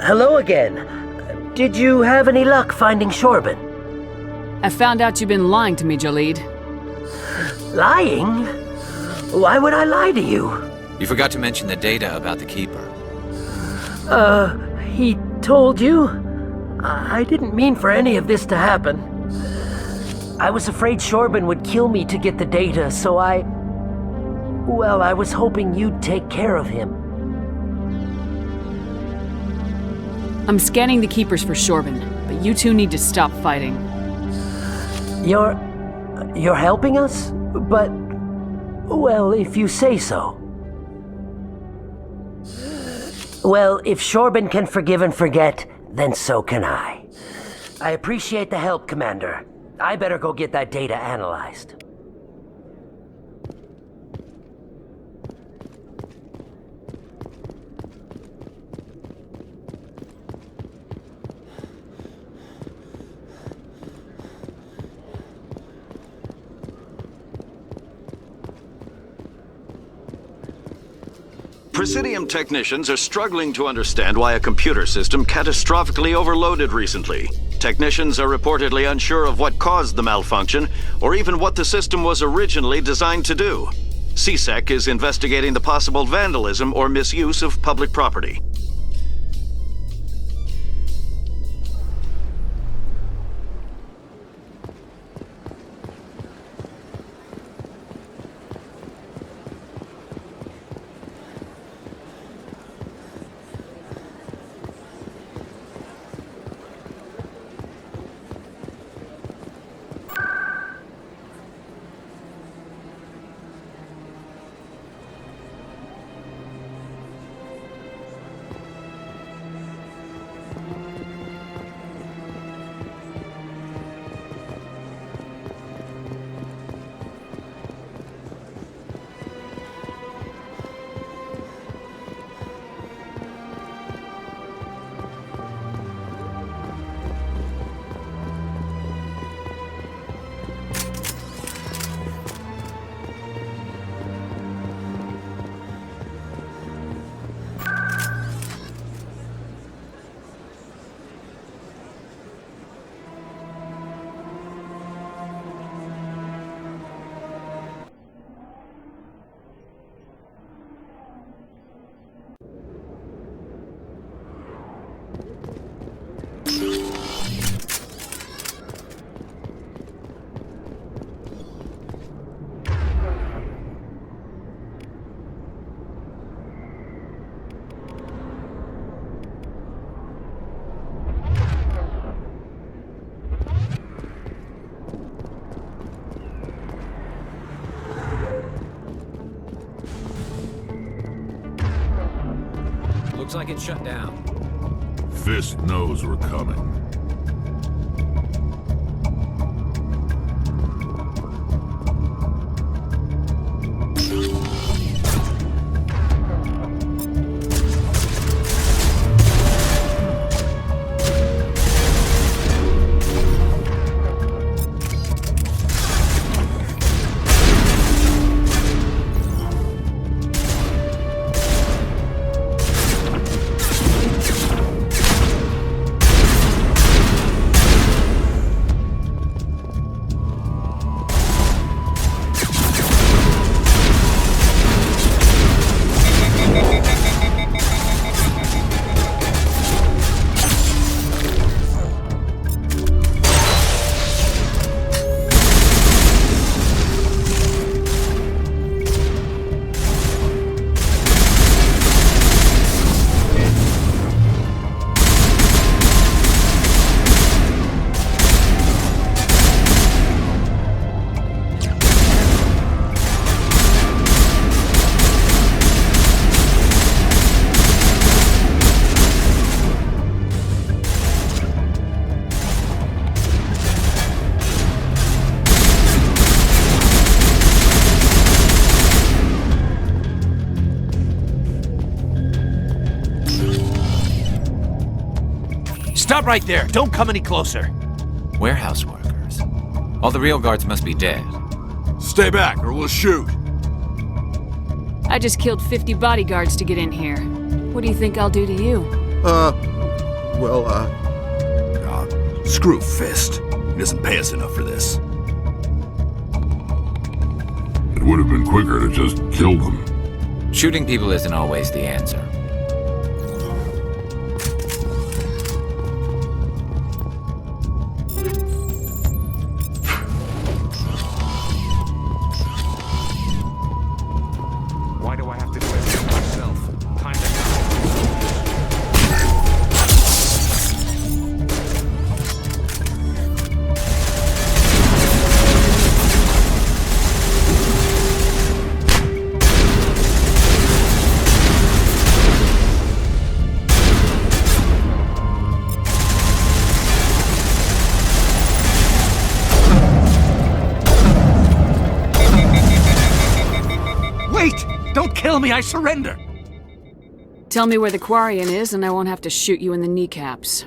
Hello again. Did you have any luck finding Shorben? I found out you've been lying to me, Jalid. Lying? Why would I lie to you? You forgot to mention the data about the Keeper. He told you? I didn't mean for any of this to happen. I was afraid Shorben would kill me to get the data, so I was hoping you'd take care of him. I'm scanning the Keepers for Shorben, but you two need to stop fighting. You're helping us? But, well, if you say so. Well, if Shorben can forgive and forget, then so can I. I appreciate the help, Commander. I better go get that data analyzed. Presidium technicians are struggling to understand why a computer system catastrophically overloaded recently. Technicians are reportedly unsure of what caused the malfunction, or even what the system was originally designed to do. CSEC is investigating the possible vandalism or misuse of public property. Looks like it's shut down. Fisk knows we're coming. Stop right there! Don't come any closer! Warehouse workers. All the real guards must be dead. Stay back or we'll shoot. I just killed 50 bodyguards to get in here. What do you think I'll do to you? Screw Fist. He doesn't pay us enough for this. It would have been quicker to just kill them. Shooting people isn't always the answer. Why do I have to do everything myself? Time to go. Wait! Don't kill me, I surrender! Tell me where the Quarian is, and I won't have to shoot you in the kneecaps.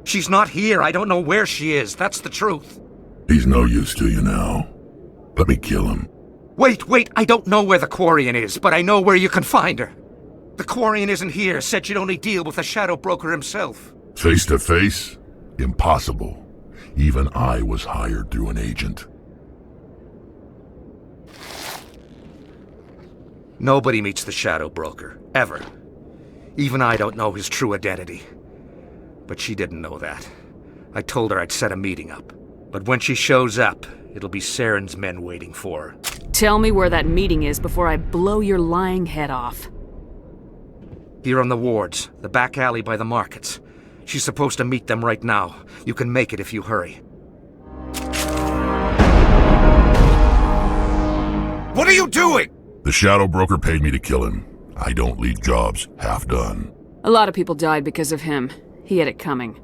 She's not here. I don't know where she is. That's the truth. He's no use to you now. Let me kill him. Wait! I don't know where the Quarian is, but I know where you can find her. The Quarian isn't here. Said you'd only deal with the Shadow Broker himself. Face to face? Impossible. Even I was hired through an agent. Nobody meets the Shadow Broker, ever. Even I don't know his true identity. But she didn't know that. I told her I'd set a meeting up. But when she shows up, it'll be Saren's men waiting for her. Tell me where that meeting is before I blow your lying head off. Here on the wards, the back alley by the markets. She's supposed to meet them right now. You can make it if you hurry. What are you doing? The Shadow Broker paid me to kill him. I don't leave jobs half done. A lot of people died because of him. He had it coming.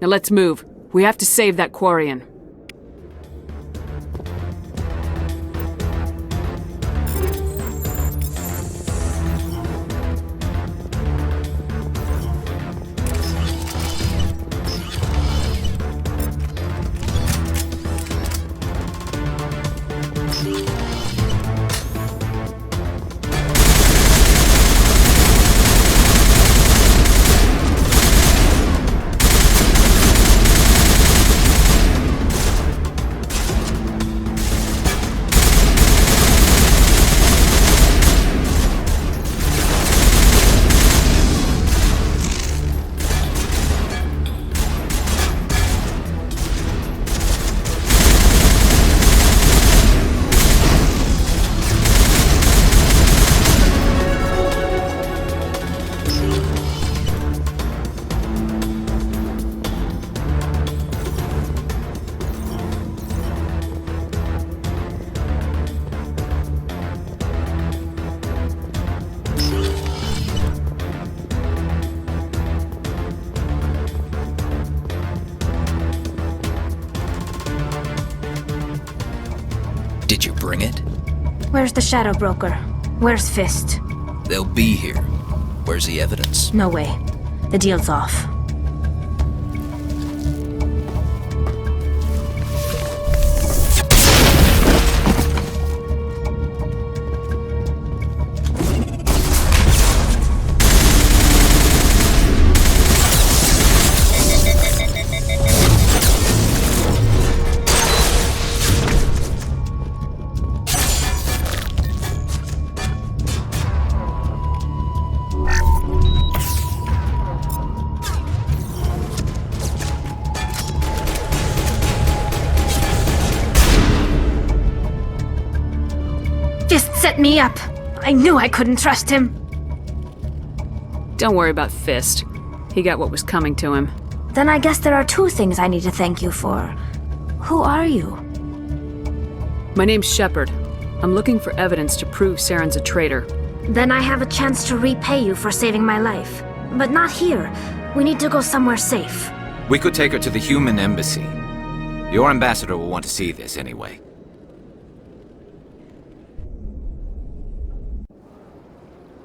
Now let's move. We have to save that Quarian. Did you bring it? Where's the Shadow Broker? Where's Fist? They'll be here. Where's the evidence? No way. The deal's off. Fist set me up. I knew I couldn't trust him. Don't worry about Fist. He got what was coming to him. Then I guess there are two things I need to thank you for. Who are you? My name's Shepard. I'm looking for evidence to prove Saren's a traitor. Then I have a chance to repay you for saving my life. But not here. We need to go somewhere safe. We could take her to the human embassy. Your ambassador will want to see this anyway.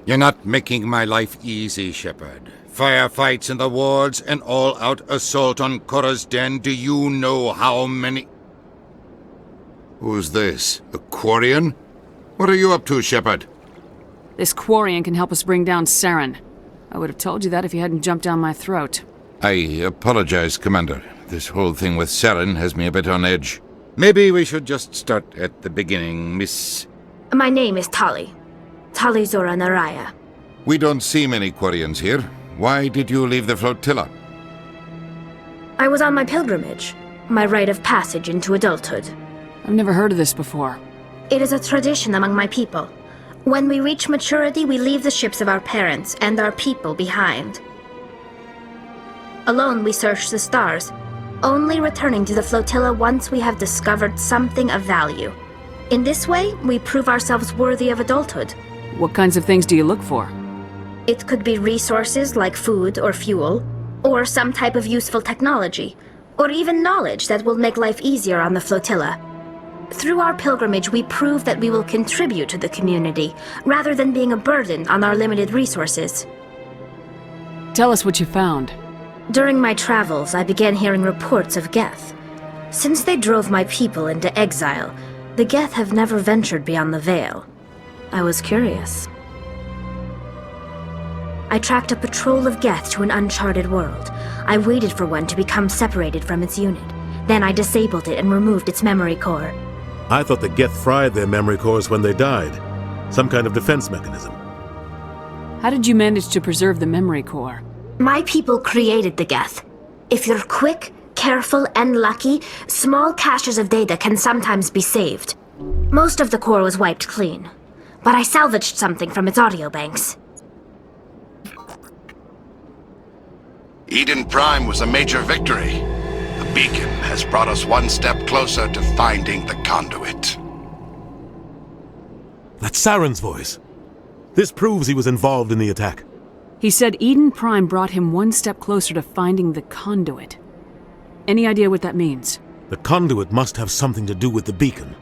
You're not making my life easy, Shepard. Firefights in the wards, an all-out assault on Korra's den. Do you know how many... Who's this? A Quarian? What are you up to, Shepard? This Quarian can help us bring down Saren. I would have told you that if you hadn't jumped down my throat. I apologize, Commander. This whole thing with Saren has me a bit on edge. Maybe we should just start at the beginning, Miss... My name is Tali. Tali Zora Naraya. We don't see many Quarians here. Why did you leave the flotilla? I was on my pilgrimage. My rite of passage into adulthood. I've never heard of this before. It is a tradition among my people. When we reach maturity, we leave the ships of our parents and our people behind. Alone, we search the stars, only returning to the flotilla once we have discovered something of value. In this way, we prove ourselves worthy of adulthood. What kinds of things do you look for? It could be resources like food or fuel, or some type of useful technology, or even knowledge that will make life easier on the flotilla. Through our pilgrimage, we prove that we will contribute to the community, rather than being a burden on our limited resources. Tell us what you found. During my travels, I began hearing reports of Geth. Since they drove my people into exile, the Geth have never ventured beyond the Veil. I was curious. I tracked a patrol of Geth to an uncharted world. I waited for one to become separated from its unit. Then I disabled it and removed its memory core. I thought the Geth fried their memory cores when they died. Some kind of defense mechanism. How did you manage to preserve the memory core? My people created the Geth. If you're quick, careful, and lucky, small caches of data can sometimes be saved. Most of the core was wiped clean, but I salvaged something from its audio banks. Eden Prime was a major victory. The beacon has brought us one step closer to finding the conduit. That's Saren's voice. This proves he was involved in the attack. He said Eden Prime brought him one step closer to finding the conduit. Any idea what that means? The conduit must have something to do with the beacon.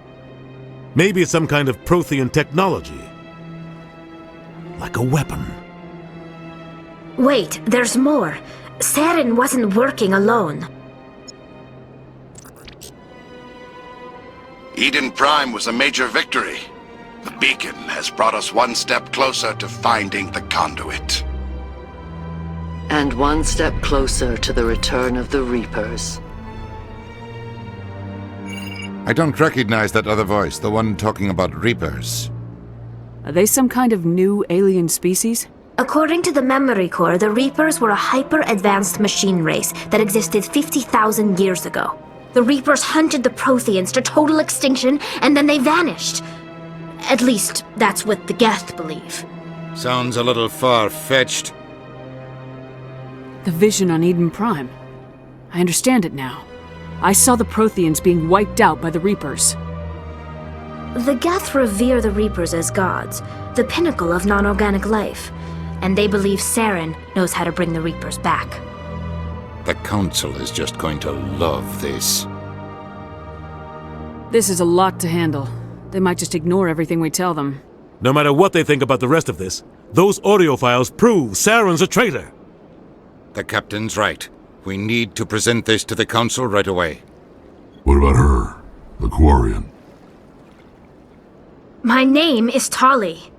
Maybe it's some kind of Prothean technology. Like a weapon. Wait, there's more. Saren wasn't working alone. Eden Prime was a major victory. The beacon has brought us one step closer to finding the conduit. And one step closer to the return of the Reapers. I don't recognize that other voice, the one talking about Reapers. Are they some kind of new alien species? According to the memory core, the Reapers were a hyper-advanced machine race that existed 50,000 years ago. The Reapers hunted the Protheans to total extinction, and then they vanished. At least, that's what the Geth believe. Sounds a little far-fetched. The vision on Eden Prime. I understand it now. I saw the Protheans being wiped out by the Reapers. The Geth revere the Reapers as gods, the pinnacle of non-organic life. And they believe Saren knows how to bring the Reapers back. The Council is just going to love this. This is a lot to handle. They might just ignore everything we tell them. No matter what they think about the rest of this, those audio files prove Saren's a traitor. The Captain's right. We need to present this to the Council right away. What about her? The Quarian? My name is Tali.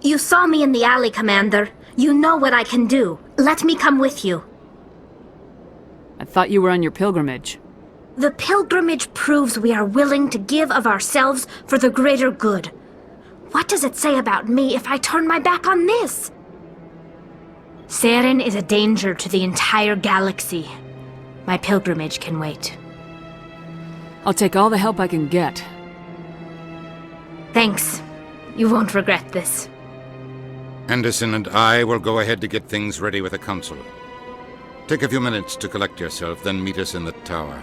You saw me in the alley, Commander. You know what I can do. Let me come with you. I thought you were on your pilgrimage. The pilgrimage proves we are willing to give of ourselves for the greater good. What does it say about me if I turn my back on this? Saren is a danger to the entire galaxy. My pilgrimage can wait. I'll take all the help I can get. Thanks. You won't regret this. Anderson and I will go ahead to get things ready with the Council. Take a few minutes to collect yourself, then meet us in the tower.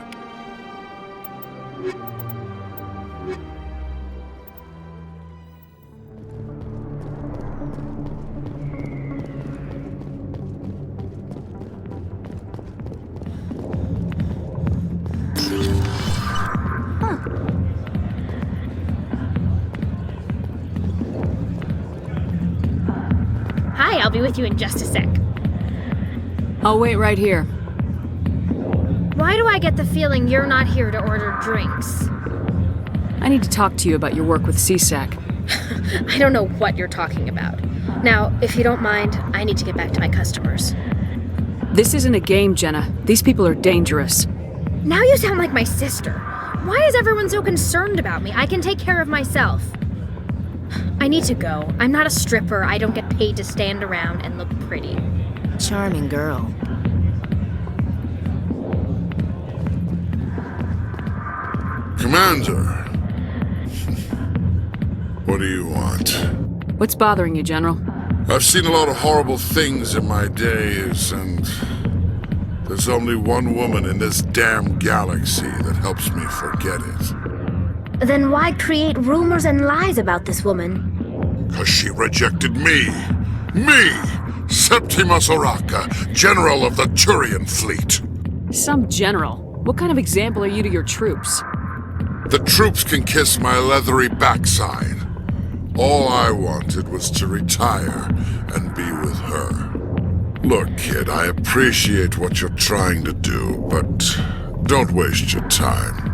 Hi, I'll be with you in just a sec. I'll wait right here. Why do I get the feeling you're not here to order drinks? I need to talk to you about your work with CSAC. I don't know what you're talking about. Now, if you don't mind, I need to get back to my customers. This isn't a game, Jenna. These people are dangerous. Now you sound like my sister. Why is everyone so concerned about me? I can take care of myself. I need to go. I'm not a stripper. I don't get paid to stand around and look pretty. Charming girl. Commander. What do you want? What's bothering you, General? I've seen a lot of horrible things in my days, and there's only one woman in this damn galaxy that helps me forget it. Then why create rumors and lies about this woman? 'Cause she rejected me! Me! Septimus Oraka, General of the Turian Fleet! Some general? What kind of example are you to your troops? The troops can kiss my leathery backside. All I wanted was to retire and be with her. Look, kid, I appreciate what you're trying to do, but don't waste your time.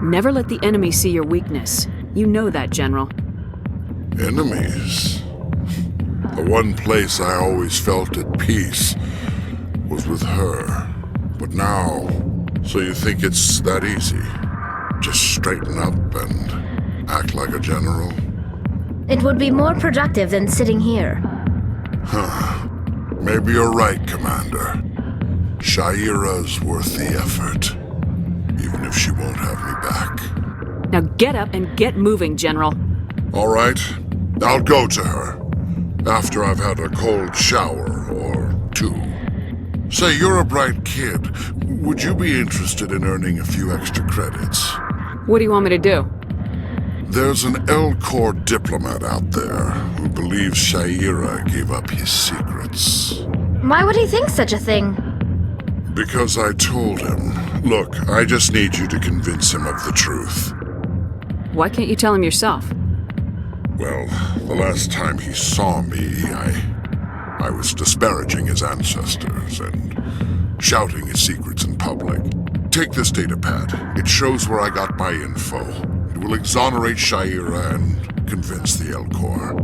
Never let the enemy see your weakness. You know that, General. Enemies? The one place I always felt at peace was with her. But now, so you think it's that easy? Just straighten up and act like a general? It would be more productive than sitting here. Huh. Maybe you're right, Commander. Shaira's worth the effort, even if she won't have me back. Now get up and get moving, General. All right, I'll go to her. After I've had a cold shower or two. Say, you're a bright kid. Would you be interested in earning a few extra credits? What do you want me to do? There's an L-Corps diplomat out there who believes Shaira gave up his secrets. Why would he think such a thing? Because I told him. Look, I just need you to convince him of the truth. Why can't you tell him yourself? Well, the last time he saw me, I was disparaging his ancestors and shouting his secrets in public. Take this data pad. It shows where I got my info. It will exonerate Shaira and convince the L-Corps.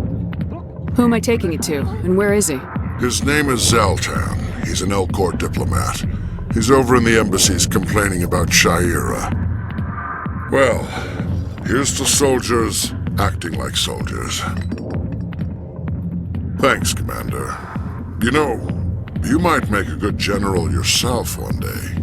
Who am I taking it to, and where is he? His name is Zaltan. He's an L-Corps diplomat. He's over in the embassies complaining about Shaira. Well, here's to soldiers acting like soldiers. Thanks, Commander. You know, you might make a good general yourself one day.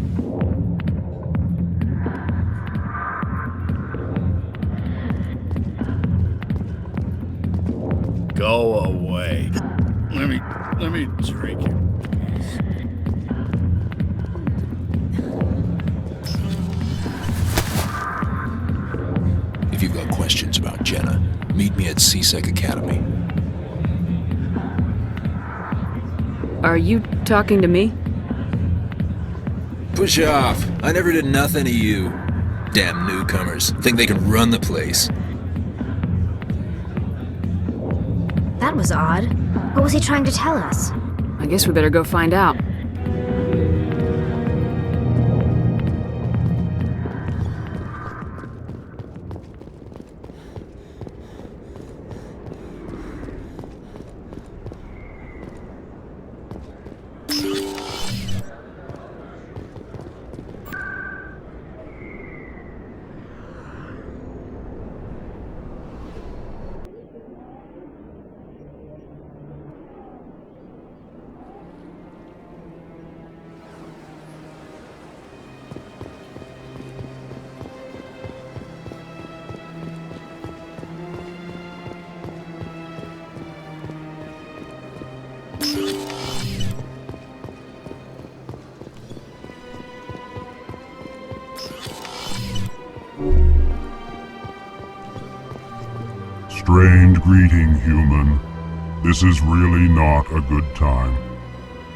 Go away. Let me drink it. If you've got questions about Jenna, meet me at CSEC Academy. Are you talking to me? Push off. I never did nothing to you. Damn newcomers. Think they can run the place. That was odd. What was he trying to tell us? I guess we better go find out. Strange greeting, human. This is really not a good time.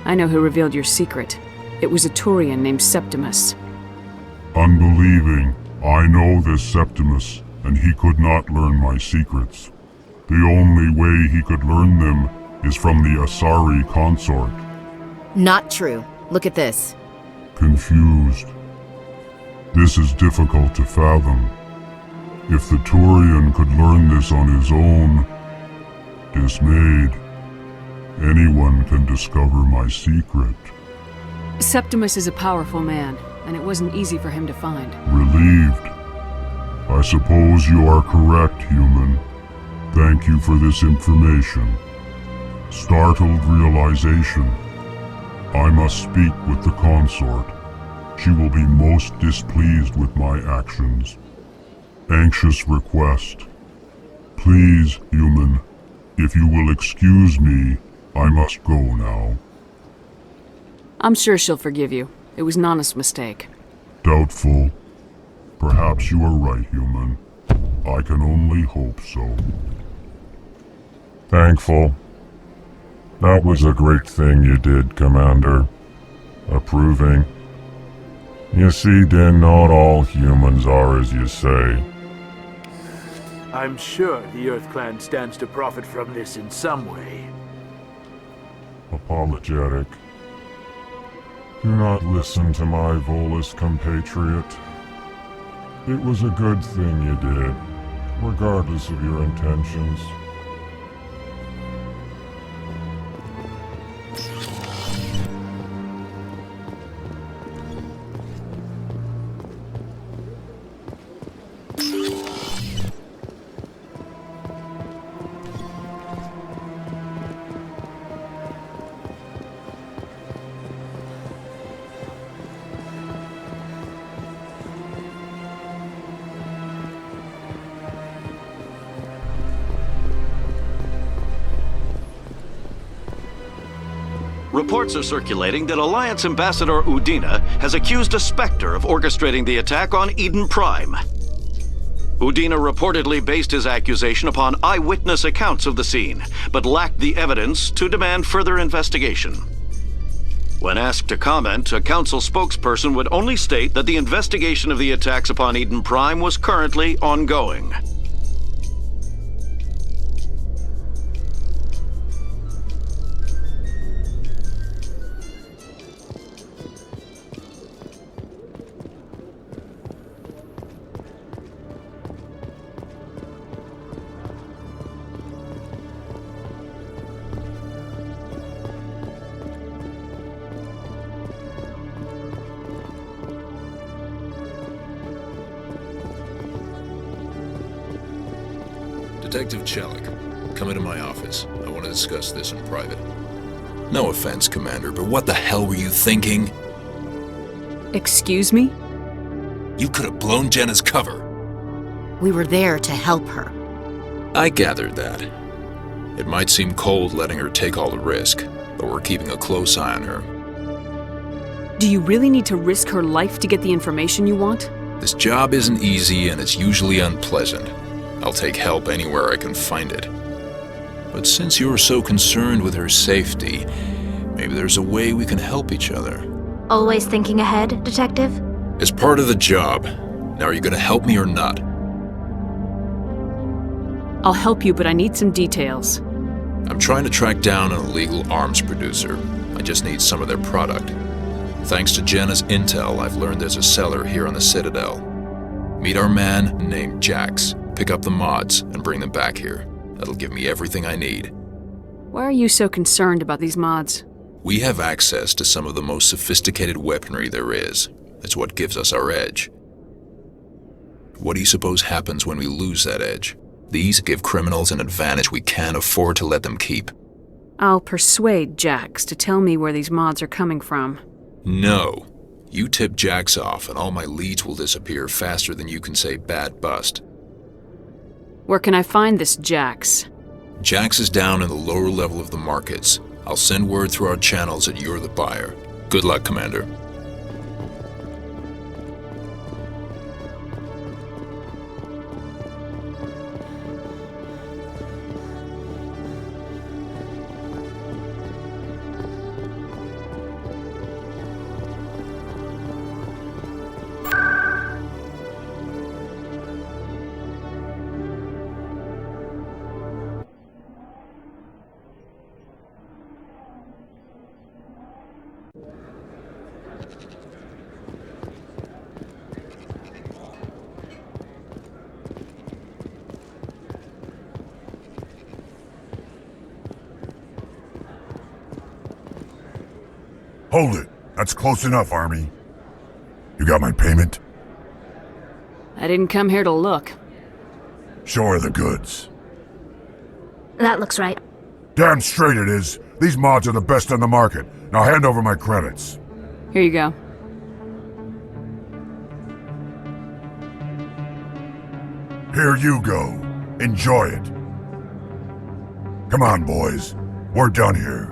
I know who revealed your secret. It was a Turian named Septimus. Unbelieving, I know this Septimus, and he could not learn my secrets. The only way he could learn them is from the Asari consort. Not true. Look at this. Confused. This is difficult to fathom. If the Turian could learn this on his own, dismayed, anyone can discover my secret. Septimus is a powerful man, and it wasn't easy for him to find. Relieved. I suppose you are correct, human. Thank you for this information. Startled realization. I must speak with the consort. She will be most displeased with my actions. Anxious request. Please, human, if you will excuse me, I must go now. I'm sure she'll forgive you. It was an honest mistake. Doubtful. Perhaps you are right, human. I can only hope so. Thankful. That was a great thing you did, Commander. Approving. You see, Din, not all humans are as you say. I'm sure the Earth Clan stands to profit from this in some way. Apologetic. Do not listen to my Volus compatriot. It was a good thing you did, regardless of your intentions. Reports are circulating that Alliance Ambassador Udina has accused a Spectre of orchestrating the attack on Eden Prime. Udina reportedly based his accusation upon eyewitness accounts of the scene, but lacked the evidence to demand further investigation. When asked to comment, a council spokesperson would only state that the investigation of the attacks upon Eden Prime was currently ongoing. Detective Chelik, come into my office. I want to discuss this in private. No offense, Commander, but what the hell were you thinking? Excuse me? You could have blown Jenna's cover. We were there to help her. I gathered that. It might seem cold letting her take all the risk, but we're keeping a close eye on her. Do you really need to risk her life to get the information you want? This job isn't easy and it's usually unpleasant. I'll take help anywhere I can find it. But since you're so concerned with her safety, maybe there's a way we can help each other. Always thinking ahead, Detective? It's part of the job. Now, are you gonna help me or not? I'll help you, but I need some details. I'm trying to track down an illegal arms producer. I just need some of their product. Thanks to Jenna's intel, I've learned there's a seller here on the Citadel. Meet our man named Jax. Pick up the mods and bring them back here. That'll give me everything I need. Why are you so concerned about these mods? We have access to some of the most sophisticated weaponry there is. It's what gives us our edge. What do you suppose happens when we lose that edge? These give criminals an advantage we can't afford to let them keep. I'll persuade Jax to tell me where these mods are coming from. No. You tip Jax off and all my leads will disappear faster than you can say bad bust. Where can I find this Jax? Jax is down in the lower level of the markets. I'll send word through our channels that you're the buyer. Good luck, Commander. Hold it. That's close enough, Army. You got my payment? I didn't come here to look. Show her the goods. That looks right. Damn straight it is. These mods are the best on the market. Now hand over my credits. Here you go. Here you go. Enjoy it. Come on, boys. We're done here.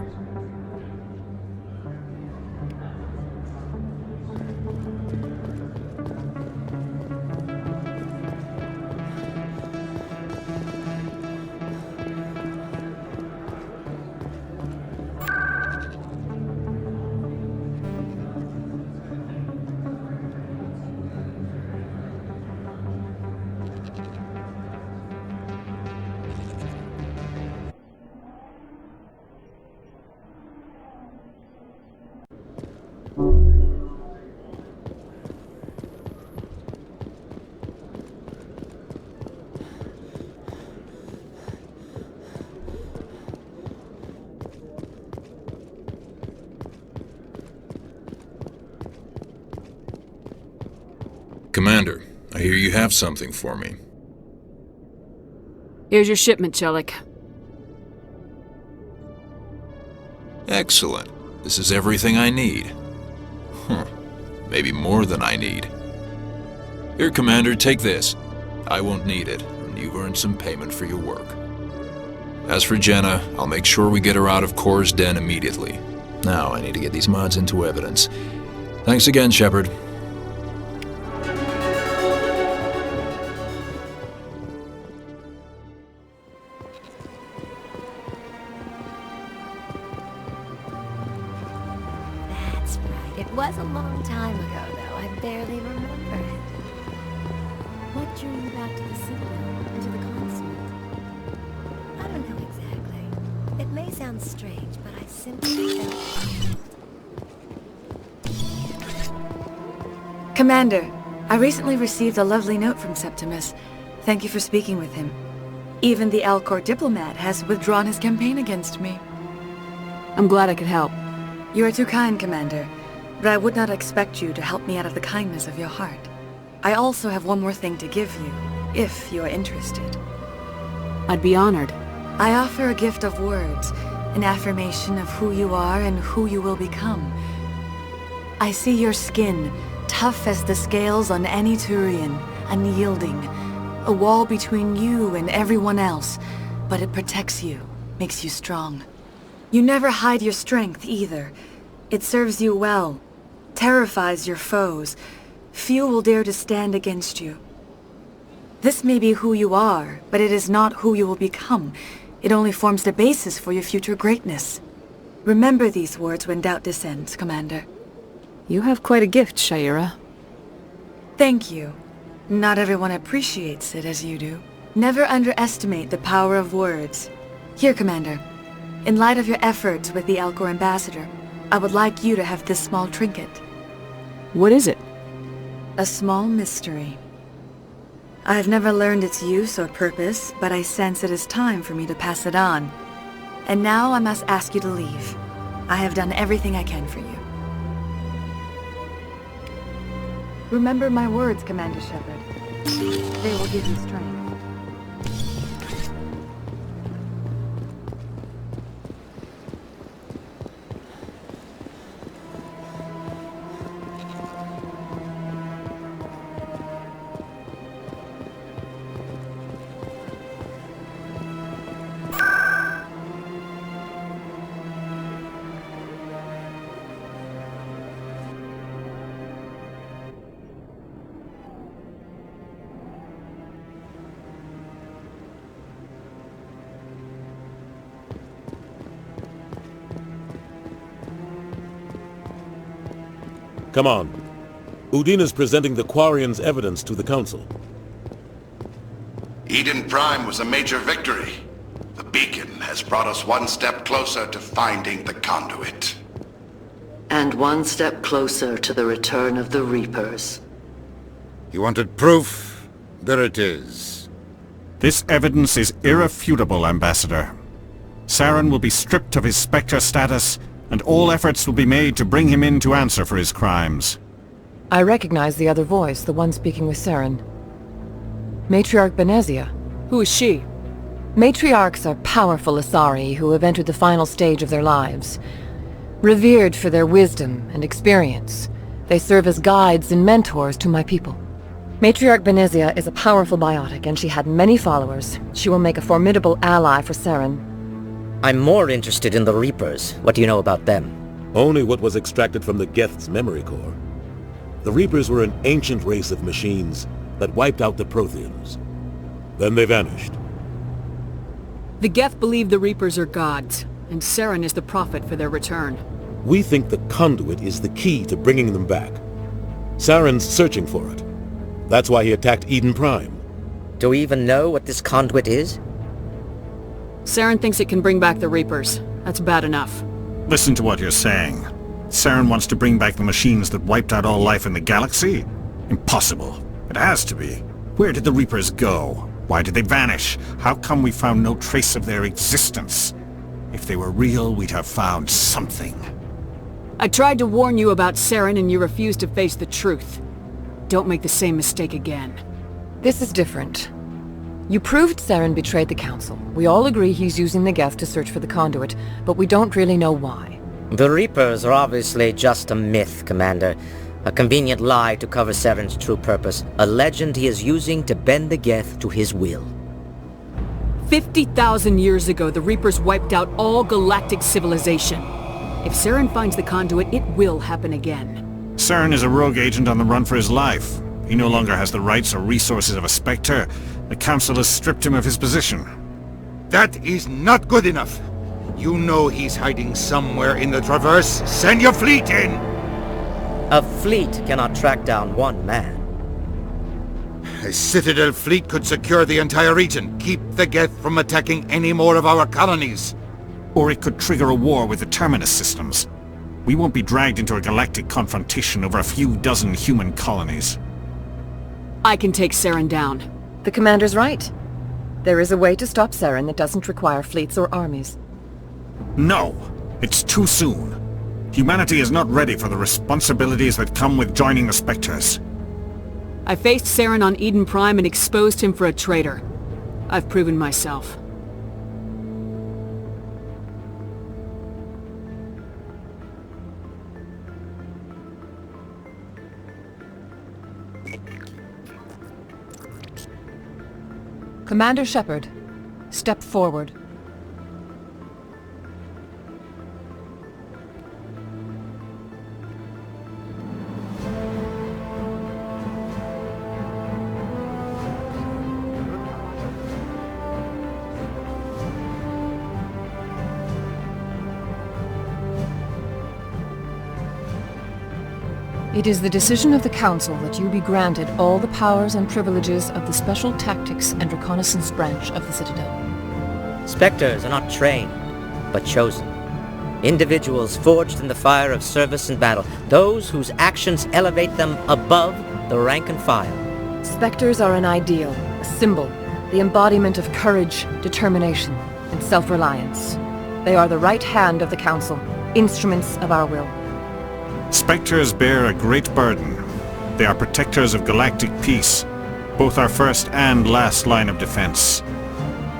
Commander, I hear you have something for me. Here's your shipment, Chelik. Excellent. This is everything I need. Maybe more than I need. Here, Commander, take this. I won't need it, and you've earned some payment for your work. As for Jenna, I'll make sure we get her out of Kor's den immediately. Now I need to get these mods into evidence. Thanks again, Shepard. That's right. It was a long time ago, though. I barely remember it. What drew you back to the Citadel and to the consulate? I don't know exactly. It may sound strange, but I simply felt... Commander, I recently received a lovely note from Septimus. Thank you for speaking with him. Even the Alcor diplomat has withdrawn his campaign against me. I'm glad I could help. You are too kind, Commander, but I would not expect you to help me out of the kindness of your heart. I also have one more thing to give you, if you are interested. I'd be honored. I offer a gift of words, an affirmation of who you are and who you will become. I see your skin, tough as the scales on any Turian, unyielding, a wall between you and everyone else, but it protects you, makes you strong. You never hide your strength either. It serves you well, terrifies your foes. Few will dare to stand against you. This may be who you are, but it is not who you will become. It only forms the basis for your future greatness. Remember these words when doubt descends, Commander. You have quite a gift, Sha'ira. Thank you. Not everyone appreciates it as you do. Never underestimate the power of words. Here, Commander. In light of your efforts with the Alcor ambassador, I would like you to have this small trinket. What is it? A small mystery. I have never learned its use or purpose, but I sense it is time for me to pass it on. And now I must ask you to leave. I have done everything I can for you. Remember my words, Commander Shepard. They will give you strength. Come on. Udina's presenting the Quarian's evidence to the Council. Eden Prime was a major victory. The beacon has brought us one step closer to finding the conduit. And one step closer to the return of the Reapers. You wanted proof? There it is. This evidence is irrefutable, Ambassador. Saren will be stripped of his Spectre status and all efforts will be made to bring him in to answer for his crimes. I recognize the other voice, the one speaking with Saren. Matriarch Benezia. Who is she? Matriarchs are powerful Asari who have entered the final stage of their lives. Revered for their wisdom and experience, they serve as guides and mentors to my people. Matriarch Benezia is a powerful biotic, and she had many followers. She will make a formidable ally for Saren. I'm more interested in the Reapers. What do you know about them? Only what was extracted from the Geth's memory core. The Reapers were an ancient race of machines that wiped out the Protheans. Then they vanished. The Geth believe the Reapers are gods, and Saren is the prophet for their return. We think the conduit is the key to bringing them back. Saren's searching for it. That's why he attacked Eden Prime. Do we even know what this conduit is? Saren thinks it can bring back the Reapers. That's bad enough. Listen to what you're saying. Saren wants to bring back the machines that wiped out all life in the galaxy? Impossible. It has to be. Where did the Reapers go? Why did they vanish? How come we found no trace of their existence? If they were real, we'd have found something. I tried to warn you about Saren and you refused to face the truth. Don't make the same mistake again. This is different. You proved Saren betrayed the Council. We all agree he's using the Geth to search for the conduit, but we don't really know why. The Reapers are obviously just a myth, Commander. A convenient lie to cover Saren's true purpose. A legend he is using to bend the Geth to his will. 50,000 years ago, the Reapers wiped out all galactic civilization. If Saren finds the conduit, it will happen again. Saren is a rogue agent on the run for his life. He no longer has the rights or resources of a Spectre. The Council has stripped him of his position. That is not good enough. You know he's hiding somewhere in the Traverse. Send your fleet in! A fleet cannot track down one man. A Citadel fleet could secure the entire region, keep the Geth from attacking any more of our colonies. Or it could trigger a war with the Terminus systems. We won't be dragged into a galactic confrontation over a few dozen human colonies. I can take Saren down. The Commander's right. There is a way to stop Saren that doesn't require fleets or armies. No! It's too soon. Humanity is not ready for the responsibilities that come with joining the Spectres. I faced Saren on Eden Prime and exposed him for a traitor. I've proven myself. Commander Shepard, step forward. It is the decision of the Council that you be granted all the powers and privileges of the Special Tactics and Reconnaissance Branch of the Citadel. Spectres are not trained, but chosen. Individuals forged in the fire of service and battle. Those whose actions elevate them above the rank and file. Spectres are an ideal, a symbol, the embodiment of courage, determination, and self-reliance. They are the right hand of the Council, instruments of our will. Spectres bear a great burden. They are protectors of galactic peace, both our first and last line of defense.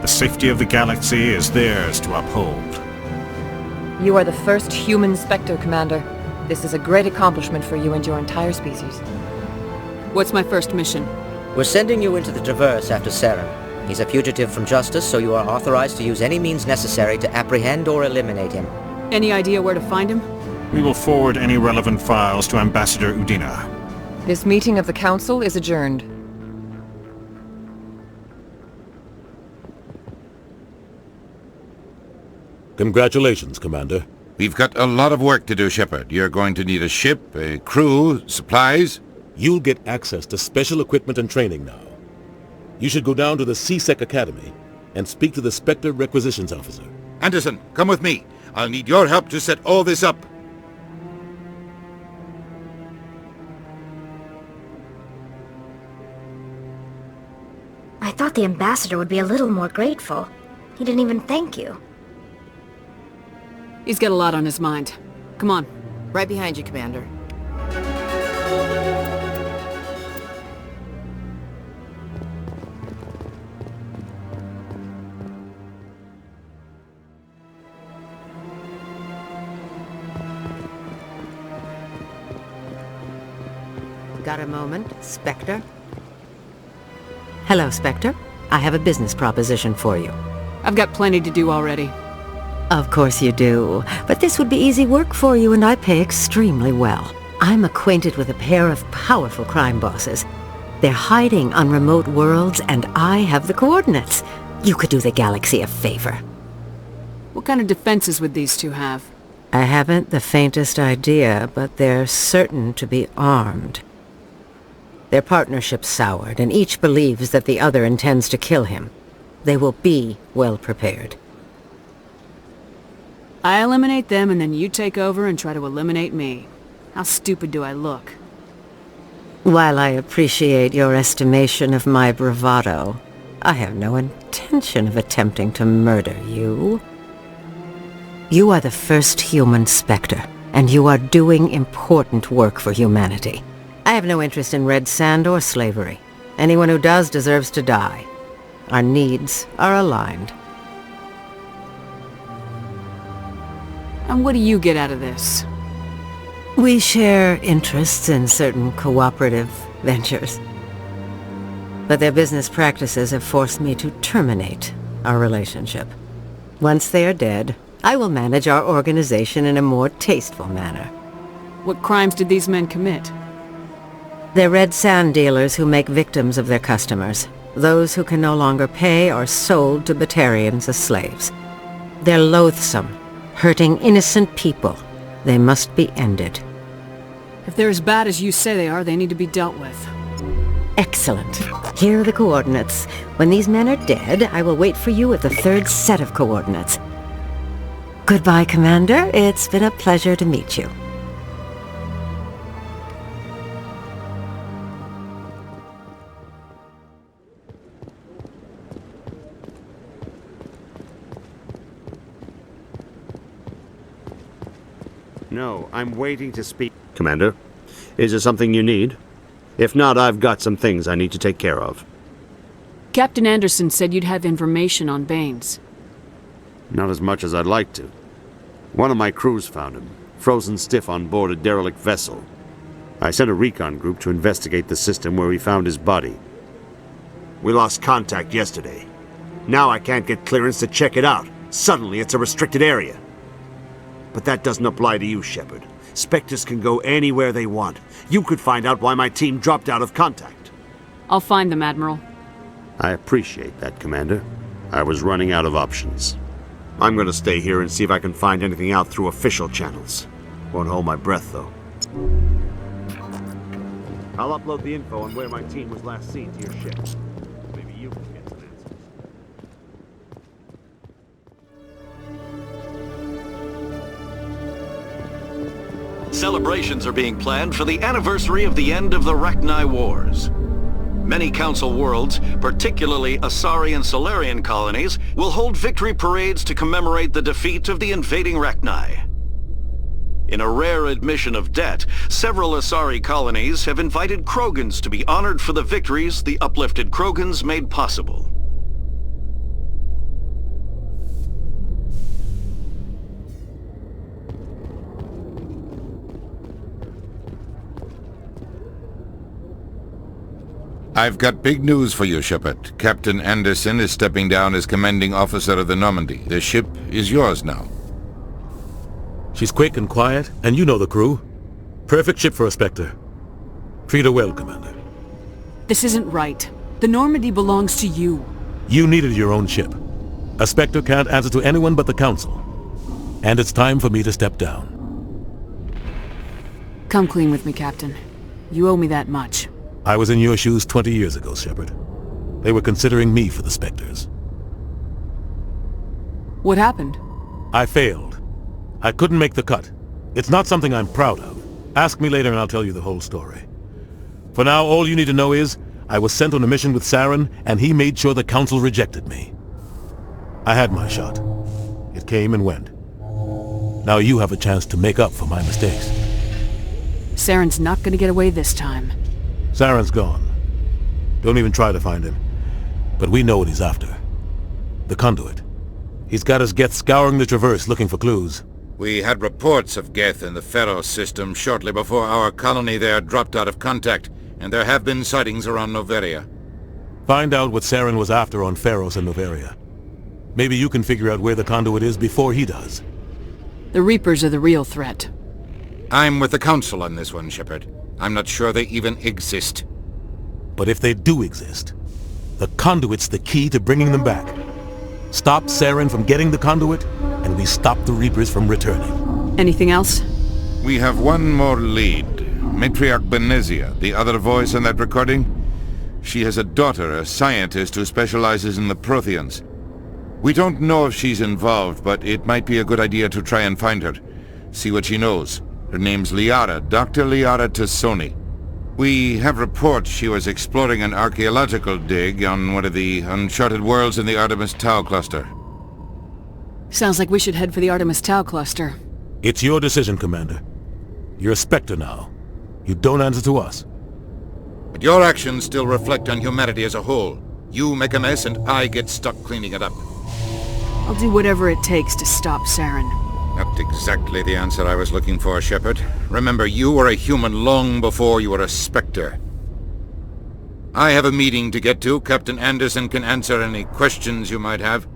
The safety of the galaxy is theirs to uphold. You are the first human Spectre, Commander. This is a great accomplishment for you and your entire species. What's my first mission? We're sending you into the Traverse after Saren. He's a fugitive from justice, so you are authorized to use any means necessary to apprehend or eliminate him. Any idea where to find him? We will forward any relevant files to Ambassador Udina. This meeting of the Council is adjourned. Congratulations, Commander. We've got a lot of work to do, Shepard. You're going to need a ship, a crew, supplies. You'll get access to special equipment and training now. You should go down to the C-Sec Academy and speak to the Spectre Requisitions Officer. Anderson, come with me. I'll need your help to set all this up. I thought the ambassador would be a little more grateful. He didn't even thank you. He's got a lot on his mind. Come on. Right behind you, Commander. Got a moment, Spectre? Hello, Spectre. I have a business proposition for you. I've got plenty to do already. Of course you do. But this would be easy work for you, and I pay extremely well. I'm acquainted with a pair of powerful crime bosses. They're hiding on remote worlds, and I have the coordinates. You could do the galaxy a favor. What kind of defenses would these two have? I haven't the faintest idea, but they're certain to be armed. Their partnership's soured, and each believes that the other intends to kill him. They will be well prepared. I eliminate them, and then you take over and try to eliminate me. How stupid do I look? While I appreciate your estimation of my bravado, I have no intention of attempting to murder you. You are the first human Spectre, and you are doing important work for humanity. I have no interest in red sand or slavery. Anyone who does deserves to die. Our needs are aligned. And what do you get out of this? We share interests in certain cooperative ventures. But their business practices have forced me to terminate our relationship. Once they are dead, I will manage our organization in a more tasteful manner. What crimes did these men commit? They're red sand dealers who make victims of their customers. Those who can no longer pay are sold to Batarians as slaves. They're loathsome, hurting innocent people. They must be ended. If they're as bad as you say they are, they need to be dealt with. Excellent. Here are the coordinates. When these men are dead, I will wait for you at the third set of coordinates. Goodbye, Commander. It's been a pleasure to meet you. No, I'm waiting to speak. Commander, is there something you need? If not, I've got some things I need to take care of. Captain Anderson said you'd have information on Baines. Not as much as I'd like to. One of my crews found him, frozen stiff on board a derelict vessel. I sent a recon group to investigate the system where we found his body. We lost contact yesterday. Now I can't get clearance to check it out. Suddenly it's a restricted area. But that doesn't apply to you, Shepard. Spectres can go anywhere they want. You could find out why my team dropped out of contact. I'll find them, Admiral. I appreciate that, Commander. I was running out of options. I'm gonna stay here and see if I can find anything out through official channels. Won't hold my breath, though. I'll upload the info on where my team was last seen to your ship. Maybe you can get some answers. Celebrations are being planned for the anniversary of the end of the Rachni Wars. Many Council worlds, particularly Asari and Solarian colonies, will hold victory parades to commemorate the defeat of the invading Rachni. In a rare admission of debt, several Asari colonies have invited Krogans to be honored for the victories the uplifted Krogans made possible. I've got big news for you, Shepard. Captain Anderson is stepping down as commanding officer of the Normandy. The ship is yours now. She's quick and quiet, and you know the crew. Perfect ship for a Spectre. Treat her well, Commander. This isn't right. The Normandy belongs to you. You needed your own ship. A Spectre can't answer to anyone but the Council. And it's time for me to step down. Come clean with me, Captain. You owe me that much. I was in your shoes 20 years ago, Shepard. They were considering me for the Spectres. What happened? I failed. I couldn't make the cut. It's not something I'm proud of. Ask me later and I'll tell you the whole story. For now, all you need to know is, I was sent on a mission with Saren, and he made sure the Council rejected me. I had my shot. It came and went. Now you have a chance to make up for my mistakes. Saren's not gonna get away this time. Saren's gone. Don't even try to find him. But we know what he's after. The conduit. He's got us Geth scouring the Traverse looking for clues. We had reports of Geth in the Pharos system shortly before our colony there dropped out of contact, and there have been sightings around Noveria. Find out what Saren was after on Pharos and Noveria. Maybe you can figure out where the conduit is before he does. The Reapers are the real threat. I'm with the Council on this one, Shepard. I'm not sure they even exist. But if they do exist, the conduit's the key to bringing them back. Stop Saren from getting the conduit, and we stop the Reapers from returning. Anything else? We have one more lead. Matriarch Benezia, the other voice in that recording. She has a daughter, a scientist who specializes in the Protheans. We don't know if she's involved, but it might be a good idea to try and find her. See what she knows. Her name's Liara, Dr. Liara Tassoni. We have reports she was exploring an archaeological dig on one of the uncharted worlds in the Artemis Tau cluster. Sounds like we should head for the Artemis Tau cluster. It's your decision, Commander. You're a Spectre now. You don't answer to us. But your actions still reflect on humanity as a whole. You make a mess and I get stuck cleaning it up. I'll do whatever it takes to stop Saren. Not exactly the answer I was looking for, Shepard. Remember, you were a human long before you were a Spectre. I have a meeting to get to. Captain Anderson can answer any questions you might have.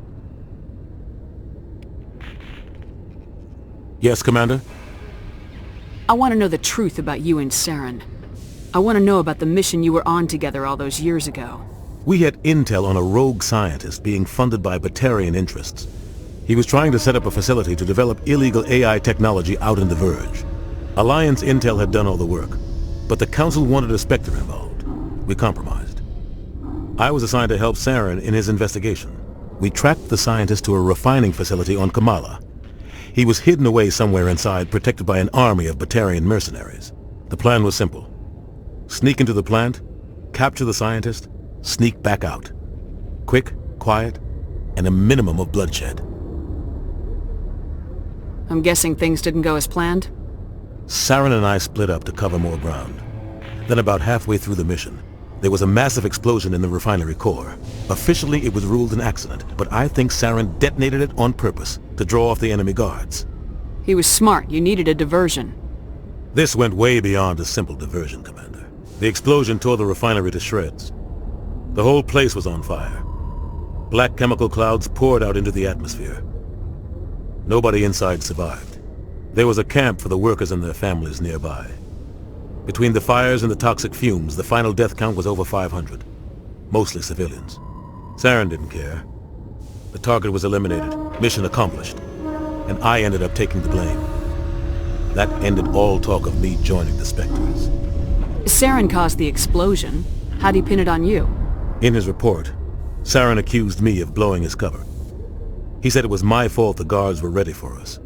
Yes, Commander? I want to know the truth about you and Saren. I want to know about the mission you were on together all those years ago. We had intel on a rogue scientist being funded by Batarian interests. He was trying to set up a facility to develop illegal AI technology out in the Verge. Alliance intel had done all the work, but the Council wanted a Spectre involved. We compromised. I was assigned to help Saren in his investigation. We tracked the scientist to a refining facility on Kamala. He was hidden away somewhere inside, protected by an army of Batarian mercenaries. The plan was simple. Sneak into the plant, capture the scientist, sneak back out. Quick, quiet, and a minimum of bloodshed. I'm guessing things didn't go as planned? Saren and I split up to cover more ground. Then about halfway through the mission, there was a massive explosion in the refinery core. Officially, it was ruled an accident, but I think Saren detonated it on purpose to draw off the enemy guards. He was smart. You needed a diversion. This went way beyond a simple diversion, Commander. The explosion tore the refinery to shreds. The whole place was on fire. Black chemical clouds poured out into the atmosphere. Nobody inside survived. There was a camp for the workers and their families nearby. Between the fires and the toxic fumes, the final death count was over 500. Mostly civilians. Saren didn't care. The target was eliminated, mission accomplished, and I ended up taking the blame. That ended all talk of me joining the Spectres. Saren caused the explosion. How'd he pin it on you? In his report, Saren accused me of blowing his cover. He said it was my fault the guards were ready for us.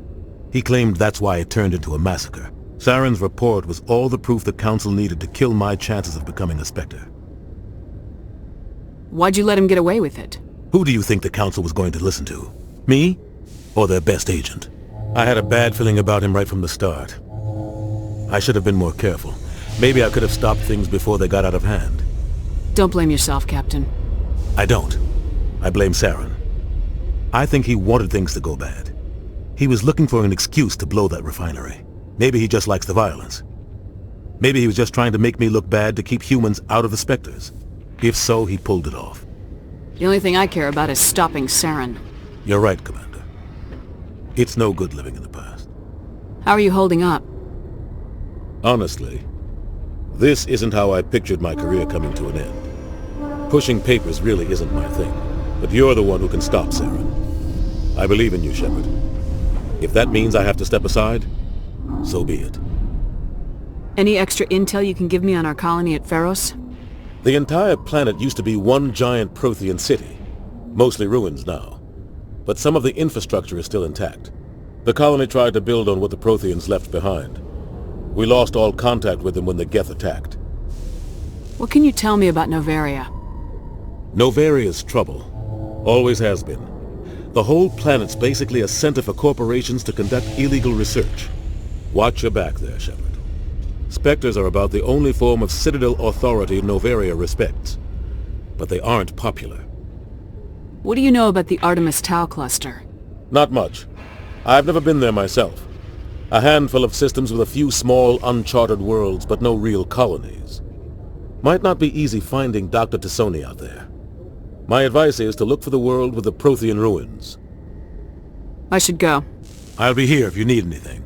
He claimed that's why it turned into a massacre. Saren's report was all the proof the Council needed to kill my chances of becoming a Spectre. Why'd you let him get away with it? Who do you think the Council was going to listen to? Me? Or their best agent? I had a bad feeling about him right from the start. I should have been more careful. Maybe I could have stopped things before they got out of hand. Don't blame yourself, Captain. I don't. I blame Saren. I think he wanted things to go bad. He was looking for an excuse to blow that refinery. Maybe he just likes the violence. Maybe he was just trying to make me look bad to keep humans out of the Spectres. If so, he pulled it off. The only thing I care about is stopping Saren. You're right, Commander. It's no good living in the past. How are you holding up? Honestly, this isn't how I pictured my career coming to an end. Pushing papers really isn't my thing, but you're the one who can stop Saren. I believe in you, Shepard. If that means I have to step aside, so be it. Any extra intel you can give me on our colony at Pharos? The entire planet used to be one giant Prothean city, mostly ruins now. But some of the infrastructure is still intact. The colony tried to build on what the Protheans left behind. We lost all contact with them when the Geth attacked. What can you tell me about Noveria? Noveria's trouble. Always has been. The whole planet's basically a center for corporations to conduct illegal research. Watch your back there, Shepard. Spectres are about the only form of Citadel authority Noveria respects. But they aren't popular. What do you know about the Artemis Tau cluster? Not much. I've never been there myself. A handful of systems with a few small, uncharted worlds, but no real colonies. Might not be easy finding Dr. Tassoni out there. My advice is to look for the world with the Prothean ruins. I should go. I'll be here if you need anything.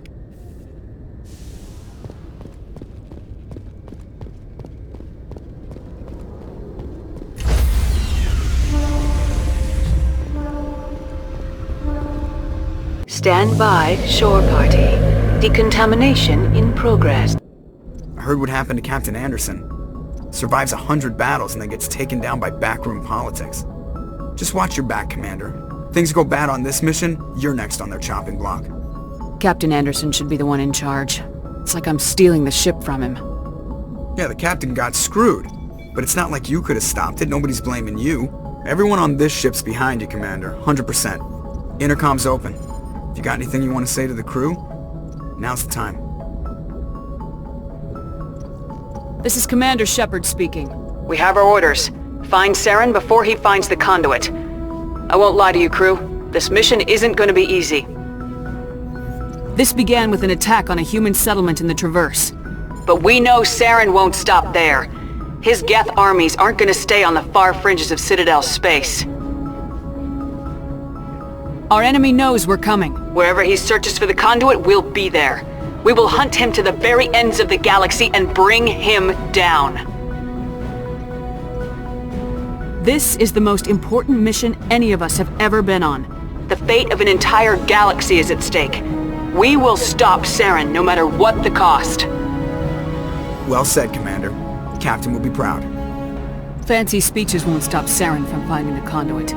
Stand by, shore party. Decontamination in progress. I heard what happened to Captain Anderson. Survives 100 battles and then gets taken down by backroom politics. Just watch your back, Commander. Things go bad on this mission, you're next on their chopping block. Captain Anderson should be the one in charge. It's like I'm stealing the ship from him. Yeah, the captain got screwed. But it's not like you could have stopped it, nobody's blaming you. Everyone on this ship's behind you, Commander, 100%. Intercom's open. If you got anything you want to say to the crew, now's the time. This is Commander Shepard speaking. We have our orders. Find Saren before he finds the conduit. I won't lie to you, crew. This mission isn't going to be easy. This began with an attack on a human settlement in the Traverse. But we know Saren won't stop there. His Geth armies aren't going to stay on the far fringes of Citadel space. Our enemy knows we're coming. Wherever he searches for the conduit, we'll be there. We will hunt him to the very ends of the galaxy and bring him down. This is the most important mission any of us have ever been on. The fate of an entire galaxy is at stake. We will stop Saren no matter what the cost. Well said, Commander. The Captain will be proud. Fancy speeches won't stop Saren from finding the conduit.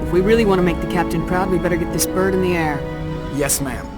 If we really want to make the Captain proud, we better get this bird in the air. Yes, ma'am.